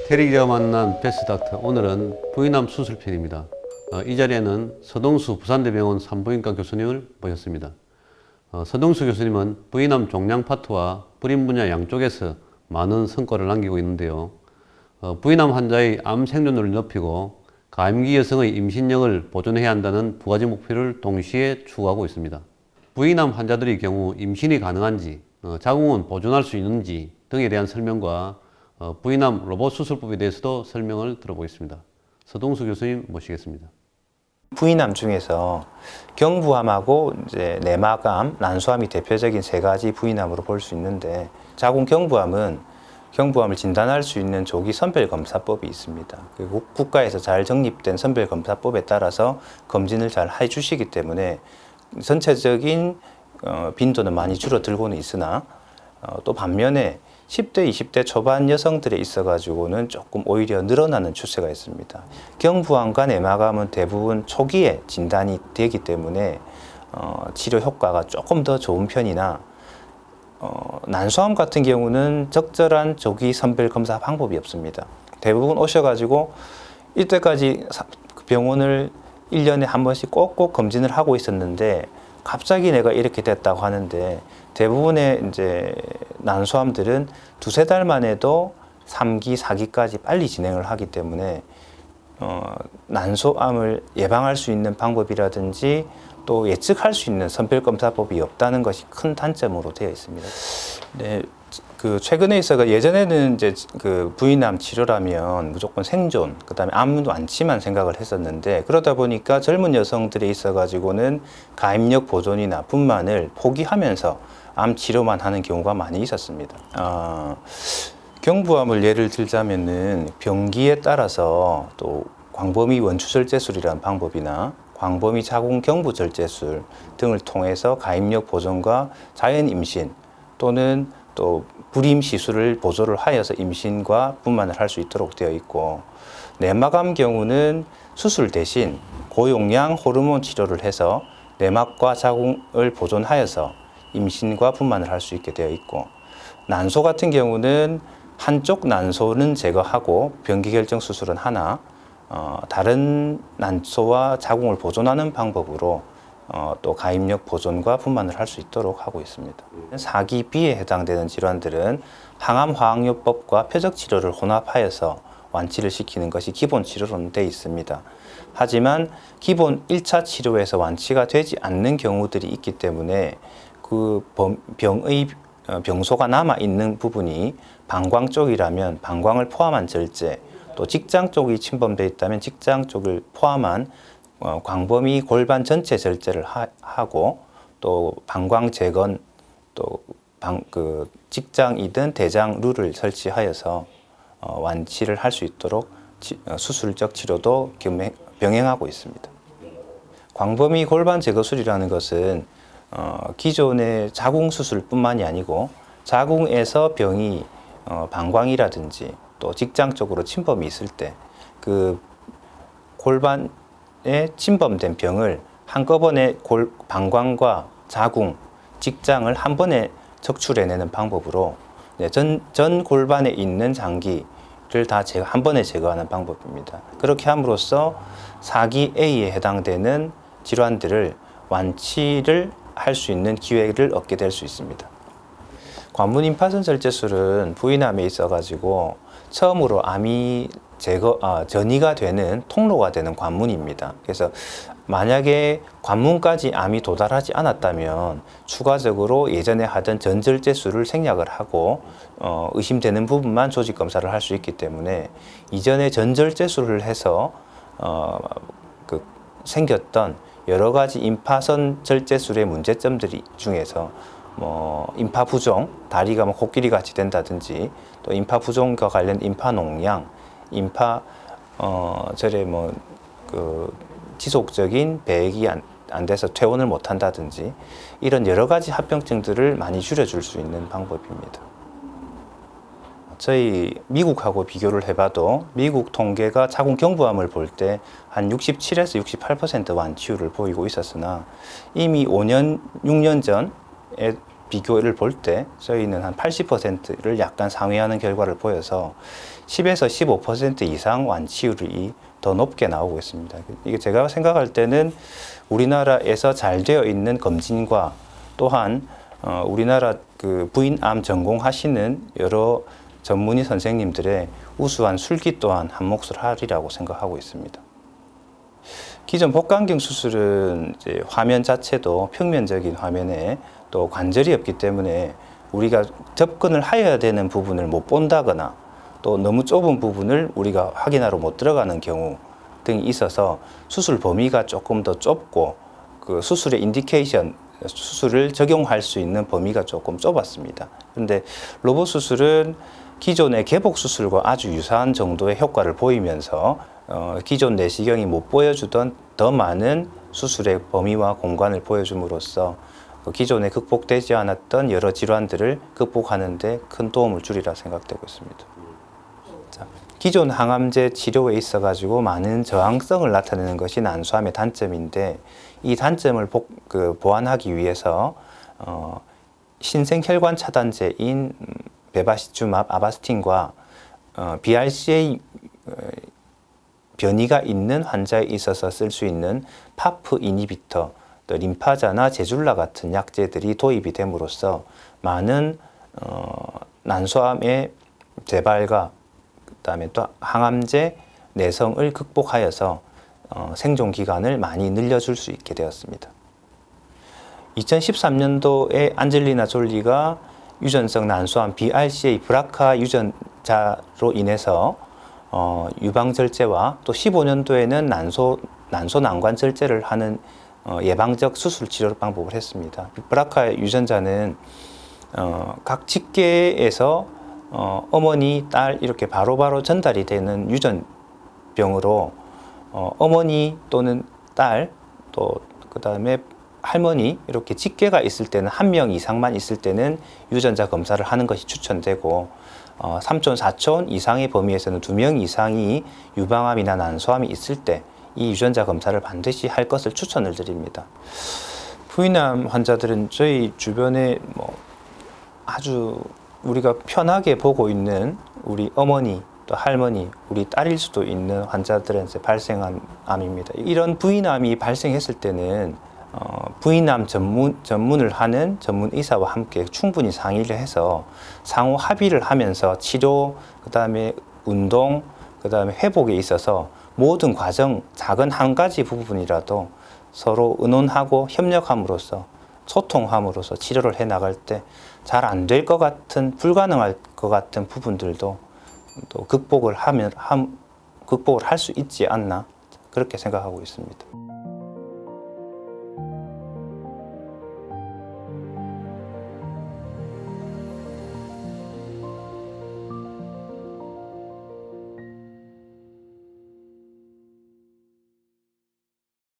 캐릭이가 만난 베스트닥터, 오늘은 부인암 수술편입니다. 이 자리에는 서동수 부산대병원 산부인과 교수님을 모셨습니다. 서동수 교수님은 부인암 종양 파트와 불임 분야 양쪽에서 많은 성과를 남기고 있는데요. 부인암 환자의 암 생존율을 높이고 가임기 여성의 임신력을 보존해야 한다는 두 가지 목표를 동시에 추구하고 있습니다. 부인암 환자들의 경우 임신이 가능한지, 자궁은 보존할 수 있는지 등에 대한 설명과 부인암 로봇 수술법에 대해서도 설명을 들어보겠습니다. 서동수 교수님 모시겠습니다. 부인암 중에서 경부암하고 이제 내막암, 난소암이 대표적인 세 가지 부인암으로 볼 수 있는데, 자궁 경부암을 진단할 수 있는 조기 선별검사법이 있습니다. 그리고 국가에서 잘 정립된 선별검사법에 따라서 검진을 잘 해주시기 때문에 전체적인 빈도는 많이 줄어들고는 있으나, 또 반면에 10대, 20대 초반 여성들에 있어가지고는 조금 오히려 늘어나는 추세가 있습니다. 경부암과 내막암은 대부분 초기에 진단이 되기 때문에 치료 효과가 조금 더 좋은 편이나, 난소암 같은 경우는 적절한 조기 선별 검사 방법이 없습니다. 대부분 오셔가지고 이때까지 병원을 1년에 한 번씩 꼭꼭 검진을 하고 있었는데 갑자기 내가 이렇게 됐다고 하는데, 대부분의 이제 난소암들은 두세 달 만에도 3기, 4기까지 빨리 진행을 하기 때문에 난소암을 예방할 수 있는 방법이라든지 또 예측할 수 있는 선별검사법이 없다는 것이 큰 단점으로 되어 있습니다. 네, 최근에 있어가 예전에는 이제 부인암 치료라면 무조건 생존, 그다음에 암 완치만 생각을 했었는데, 그러다 보니까 젊은 여성들에 있어가지고는 가임력 보존이나 분만을 포기하면서 암 치료만 하는 경우가 많이 있었습니다. 경부암을 예를 들자면은 병기에 따라서 또 광범위 원추절제술이라는 방법이나 광범위 자궁 경부 절제술 등을 통해서 가임력 보존과 자연 임신 또는 또 불임 시술을 보조를 하여서 임신과 분만을 할 수 있도록 되어 있고, 내막암 경우는 수술 대신 고용량 호르몬 치료를 해서 내막과 자궁을 보존하여서 임신과 분만을 할 수 있게 되어 있고, 난소 같은 경우는 한쪽 난소는 제거하고 병기결정 수술은 하나, 다른 난소와 자궁을 보존하는 방법으로 또 가임력 보존과 분만을 할 수 있도록 하고 있습니다. 4기 B에 해당되는 질환들은 항암화학요법과 표적치료를 혼합하여서 완치를 시키는 것이 기본 치료로는 되어 있습니다. 하지만 기본 1차 치료에서 완치가 되지 않는 경우들이 있기 때문에 그 병소가 남아있는 부분이 방광 쪽이라면 방광을 포함한 절제, 또 직장 쪽이 침범되어 있다면 직장 쪽을 포함한 광범위 골반 전체 절제를 하고, 또 방광 재건, 또 직장이든 대장 룰을 설치하여서 완치를 할 수 있도록 수술적 치료도 병행하고 있습니다. 광범위 골반 제거술이라는 것은 기존의 자궁 수술뿐만이 아니고 자궁에서 병이 방광이라든지 또 직장 쪽으로 침범이 있을 때 그 골반에 침범된 병을 한꺼번에 방광과 자궁, 직장을 한 번에 적출해내는 방법으로 전 골반에 있는 장기를 다 한 번에 제거하는 방법입니다. 그렇게 함으로써 4기 A에 해당되는 질환들을 완치를 할 수 있는 기회를 얻게 될 수 있습니다. 관문 임파선 절제술은 부인암에 있어가지고 처음으로 암이 전이가 되는 통로가 되는 관문입니다. 그래서 만약에 관문까지 암이 도달하지 않았다면 추가적으로 예전에 하던 전절제술을 생략을 하고 의심되는 부분만 조직 검사를 할 수 있기 때문에, 이전에 전절제술을 해서 생겼던 여러 가지 임파선 절제술의 문제점들이 중에서 임파 부종, 다리가 코끼리 같이 된다든지, 또 임파 부종과 관련 임파 농양, 임파 지속적인 배액이 안 돼서 퇴원을 못 한다든지, 이런 여러 가지 합병증들을 많이 줄여줄 수 있는 방법입니다. 저희 미국하고 비교를 해봐도 미국 통계가 자궁 경부암을 볼 때 한 67에서 68% 완치율을 보이고 있었으나, 이미 5년, 6년 전에 비교를 볼 때 저희는 한 80%를 약간 상회하는 결과를 보여서 10에서 15% 이상 완치율이 더 높게 나오고 있습니다. 이게 제가 생각할 때는 우리나라에서 잘 되어 있는 검진과 또한 우리나라 그 부인암 전공하시는 여러 전문의 선생님들의 우수한 술기 또한 한 몫을 하리라고 생각하고 있습니다. 기존 복강경 수술은 이제 화면 자체도 평면적인 화면에 또 관절이 없기 때문에 우리가 접근을 해야 되는 부분을 못 본다거나 또 너무 좁은 부분을 우리가 확인하러 못 들어가는 경우 등이 있어서 수술 범위가 조금 더 좁고 그 수술의 인디케이션, 수술을 적용할 수 있는 범위가 조금 좁았습니다. 그런데 로봇 수술은 기존의 개복 수술과 아주 유사한 정도의 효과를 보이면서 기존 내시경이 못 보여주던 더 많은 수술의 범위와 공간을 보여줌으로써 기존에 극복되지 않았던 여러 질환들을 극복하는 데 큰 도움을 주리라 생각되고 있습니다. 자, 기존 항암제 치료에 있어 가지고 많은 저항성을 나타내는 것이 난소암의 단점인데 이 단점을 보완하기 위해서 신생혈관 차단제인 베바시주맙, 아바스틴과 BRCA 변이가 있는 환자에 있어서 쓸 수 있는 파프 이니비터, 또 림파자나 제줄라 같은 약제들이 도입이 됨으로써 많은 난소암의 재발과 그다음에 또 항암제 내성을 극복하여서 생존 기간을 많이 늘려줄 수 있게 되었습니다. 2013년도에 안젤리나 졸리가 유전성 난소암 BRCA 브라카 유전자로 인해서 유방 절제와 또 15년도에는 난소 난관 절제를 하는 예방적 수술 치료 방법을 했습니다. 브라카 유전자는 각 직계에서 어머니, 딸 이렇게 바로바로 전달이 되는 유전병으로 어머니 또는 딸 또 그다음에 할머니 이렇게 직계가 있을 때는 한 명 이상만 있을 때는 유전자 검사를 하는 것이 추천되고 3촌, 4촌 이상의 범위에서는 2명 이상이 유방암이나 난소암이 있을 때 이 유전자 검사를 반드시 할 것을 추천을 드립니다. 부인암 환자들은 저희 주변에 아주 우리가 편하게 보고 있는 우리 어머니 또 할머니, 우리 딸일 수도 있는 환자들한테 발생한 암입니다. 이런 부인암이 발생했을 때는 부인암 전문을 하는 전문 의사와 함께 충분히 상의를 해서 상호 합의를 하면서 치료, 그 다음에 운동, 그 다음에 회복에 있어서 모든 과정, 작은 한 가지 부분이라도 서로 의논하고 협력함으로써 소통함으로써 치료를 해 나갈 때 잘 안 될 것 같은, 불가능할 것 같은 부분들도 또 극복을 할 수 있지 않나 그렇게 생각하고 있습니다.